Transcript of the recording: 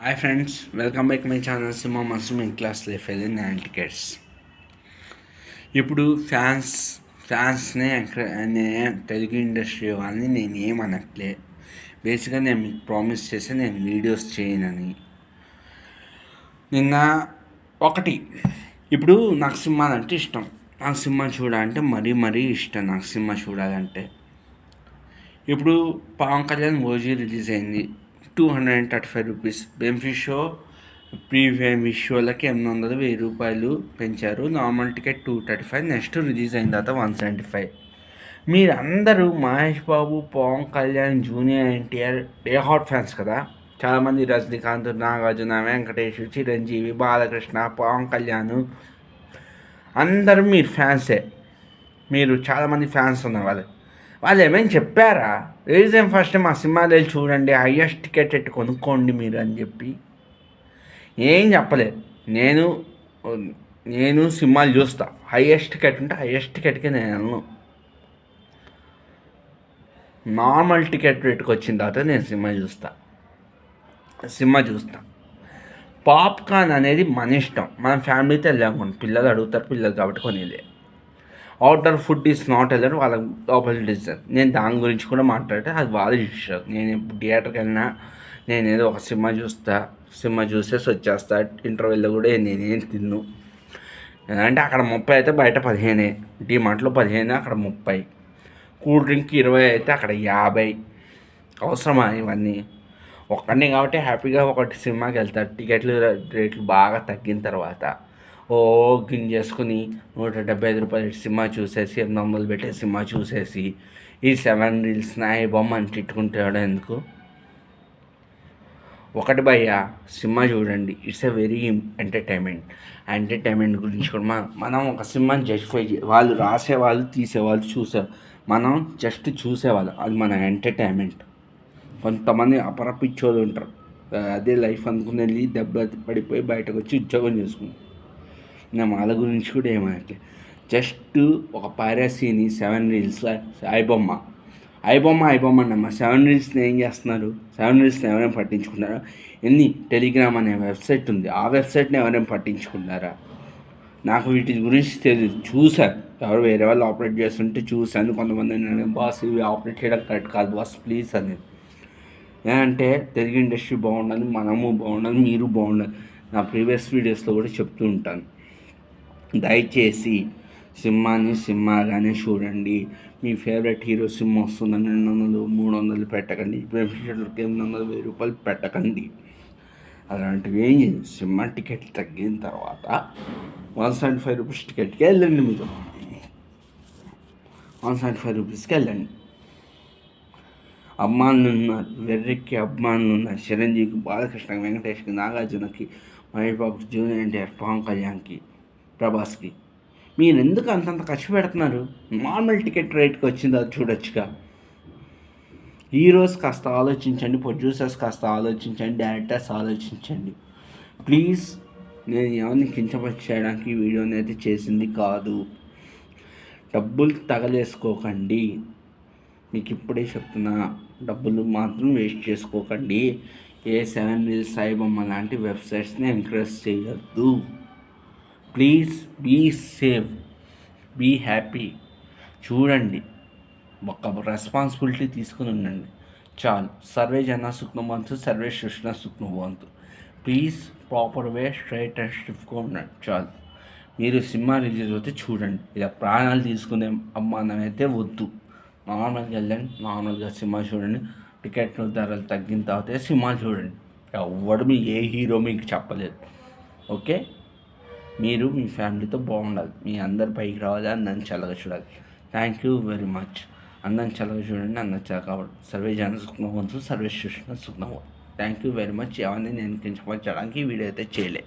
Hi friends, welcome back my channel cinema మస్తు మీ class life అయితే నేను టికెట్స్. ఇప్పుడు ఫ్యాన్స్ని తెలుగు ఇండస్ట్రీ వాళ్ళని నేను ఏమనట్లే. బేసిక్గా నేను మీకు ప్రామిస్ చేసి నేను వీడియోస్ చేయనని. నిన్న ఒకటి, ఇప్పుడు నాకు సినిమాలు అంటే ఇష్టం. నాకు సినిమా చూడాలంటే మరీ ఇష్టం. నాకు సినిమా చూడాలంటే ఇప్పుడు పవన్ కళ్యాణ్ ఓజీ రిలీజ్ అయింది. 235 రూపీస్. బెనిఫిట్ షో ప్రీమియం షోలకి 800, 1000 రూపాయలు పెంచారు. Normal ticket 235. నెక్స్ట్ రిలీజ్ అయిన తర్వాత 175. మీరందరూ Mahesh Babu, Pawan Kalyan, junior NTR die hard fans కదా. చాలామంది రజనీకాంత్, నాగార్జున, వెంకటేష్, చిరంజీవి, బాలకృష్ణ, పవన్ కళ్యాణ్ అందరూ మీరు ఫ్యాన్సే. మీరు చాలామంది ఫ్యాన్స్ ఉన్నారు. వాళ్ళు ఏమైనా చెప్పారా? రీజన్ ఫస్ట్ మా సినిమాలు వెళ్ళి చూడండి, హయ్యెస్ట్ టికెట్ ఎట్టు కొనుక్కోండి మీరు అని చెప్పి ఏం చెప్పలేదు. నేను సినిమాలు చూస్తా. హయ్యెస్ట్ టికెట్ ఉంటే హయ్యెస్ట్ టికెట్కి నేను వెళ్ళను. నార్మల్ టికెట్ రేటుకి వచ్చిన తర్వాత నేను సినిమా చూస్తా. పాప్కార్న్ అనేది మన ఇష్టం. మన ఫ్యామిలీతో వెళ్ళాము. పిల్లలు అడుగుతారు, పిల్లలు కాబట్టి కొనేది. అవుట్డోర్ ఫుడ్ ఈజ్ నాట్ వెళ్ళరు, వాళ్ళ లోపల డిసిజన్. నేను దాని గురించి కూడా మాట్లాడితే అది వాళ్ళ ఇష్టం. నేను ఎప్పుడు థియేటర్కి వెళ్ళినా నేను ఏదో ఒక సినిమా చూసేసి వచ్చేస్తా. ఇంటర్వెల్లో కూడా నేనేం తిన్ను. అంటే అక్కడ 30 అయితే బయట 15, డిమార్ట్లో 15, అక్కడ 30. కూల్ డ్రింక్ 20 అయితే అక్కడ 50. అవసరమా ఇవన్నీ? ఒక్కడిని కాబట్టి హ్యాపీగా ఒకటి సినిమాకి వెళ్తారు. టికెట్లు రేట్లు బాగా తగ్గిన తర్వాత గింజేసుకుని 175 రూపాయలు సినిమా చూసేసి 800 పెట్టే సినిమా చూసేసి ఈ 7 రీల్స్ నాయ బొమ్మ అని తిట్టుకుంటాడు ఎందుకు? ఒకటి భయ్యా, సినిమా చూడండి. ఇట్స్ ఎ వెరీ ఎంటర్టైన్మెంట్ గురించి కూడా మనం ఒక సినిమాని జస్టిఫై వాళ్ళు రాసేవాళ్ళు, తీసేవాళ్ళు, మనం జస్ట్ చూసేవాళ్ళు. అది మన ఎంటర్టైన్మెంట్. కొంతమంది అపరపిచ్చోళ్ళు ఉంటారు, అదే లైఫ్ అనుకుని వెళ్ళి దెబ్బ పడిపోయి బయటకు వచ్చి ఉద్యోగం చేసుకుంటారు. నేను వాళ్ళ గురించి కూడా ఏమనట్లేదు. జస్ట్ ఒక పైరసీని 7 రీల్స్ ఐబొమ్మ అన్నమ్మా. 7 రీల్స్ని ఏం చేస్తున్నారు? 7 రీల్స్ని ఎవరైనా పట్టించుకున్నారా? టెలిగ్రామ్ అనే వెబ్సైట్ ఉంది, ఆ వెబ్సైట్ని ఎవరైనా పట్టించుకున్నారా? నాకు వీటి గురించి తెలియదు. చూశాను, ఎవరు వేరే వాళ్ళు ఆపరేట్ చేస్తుంటే చూశాను. కొంతమంది బాస్ ఇవి ఆపరేట్ చేయడం కరెక్ట్ కాదు బాస్ ప్లీజ్ అనేది. ఏంటంటే తెలుగు ఇండస్ట్రీ బాగుండాలి, మనము బాగుండాలి, మీరు బాగుండాలి. నా ప్రీవియస్ వీడియోస్లో కూడా చెప్తూ ఉంటాను. దయచేసి సినిమాగానే చూడండి. మీ ఫేవరెట్ హీరో సినిమా వస్తుందని 200, 300 పెట్టకండి. బెనిఫిషియర్లకి 800, 1000 రూపాయలు పెట్టకండి. అలాంటివి ఏం చేయండి. సినిమా టికెట్ తగ్గిన తర్వాత 175 రూపీస్ టికెట్కి వెళ్ళండి. మీరు 175 రూపీస్కి వెళ్ళండి. అభిమానులు ఉన్నారు, వెర్రెక్కి అభిమానులు ఉన్నారు. చిరంజీవికి, బాలకృష్ణకి, వెంకటేష్కి, నాగార్జునకి, మహేష్ బాబుకి, జూనియర్ ఎన్టీఆర్, పవన్ కళ్యాణ్కి, ప్రభాస్కి. మీరు ఎందుకు అంతంత ఖర్చు పెడుతున్నారు? నార్మల్ టికెట్ రేట్కి వచ్చింది, అది చూడొచ్చుగా. హీరోస్ కాస్త ఆలోచించండి, ప్రొడ్యూసర్స్ కాస్త ఆలోచించండి, డైరెక్టర్స్ ఆలోచించండి ప్లీజ్. నేను ఎవరిని కించపరిచి చేయడానికి ఈ వీడియోని అయితే చేసింది కాదు. డబ్బులు తగలేసుకోకండి. మీకు ఇప్పుడే చెప్తున్నా, డబ్బులు మాత్రం వేస్ట్ చేసుకోకండి. ఏ 7 రీల్స్ సాయిబొమ్మ లాంటి వెబ్సైట్స్ని ఎంకరేజ్ చేయొద్దు. Please be safe, be happy. చూడండి, ఒక రెస్పాన్సిబిలిటీ తీసుకుని ఉండండి చాలు. సర్వే జన సుఖ్నభవంతు, సర్వే సృష్ణ సుఖ్నభవంతు. Please proper way straight and స్టిఫ్గా ఉండండి చాలు. మీరు సినిమా రిలీజ్ అవుతే చూడండి. ఇలా ప్రాణాలు తీసుకునే అమ్మానం అయితే వద్దు. నార్మల్గా వెళ్ళండి, నార్మల్గా సినిమా చూడండి. టికెట్ ధరలు తగ్గిన తర్వాత సినిమాలు చూడండి. ఎవడు ఏ హీరో మీకు చెప్పలేదు. ఓకే, మీరు మీ ఫ్యామిలీతో బాగుండాలి. మీ అందరు పైకి రావాలి, అందరిని చల్లగా చూడాలి. Thank you very much. అందరిని చల్లగా చూడండి, అందరు చల్లగా కావాలి. సర్వే జన సుఖ్నభవంతు, సర్వే సృష్ణ సుఖ్నభవంతు. Thank you very much. ఎవరిని నేను కించపరచడానికి వీడియో అయితే చేయలే.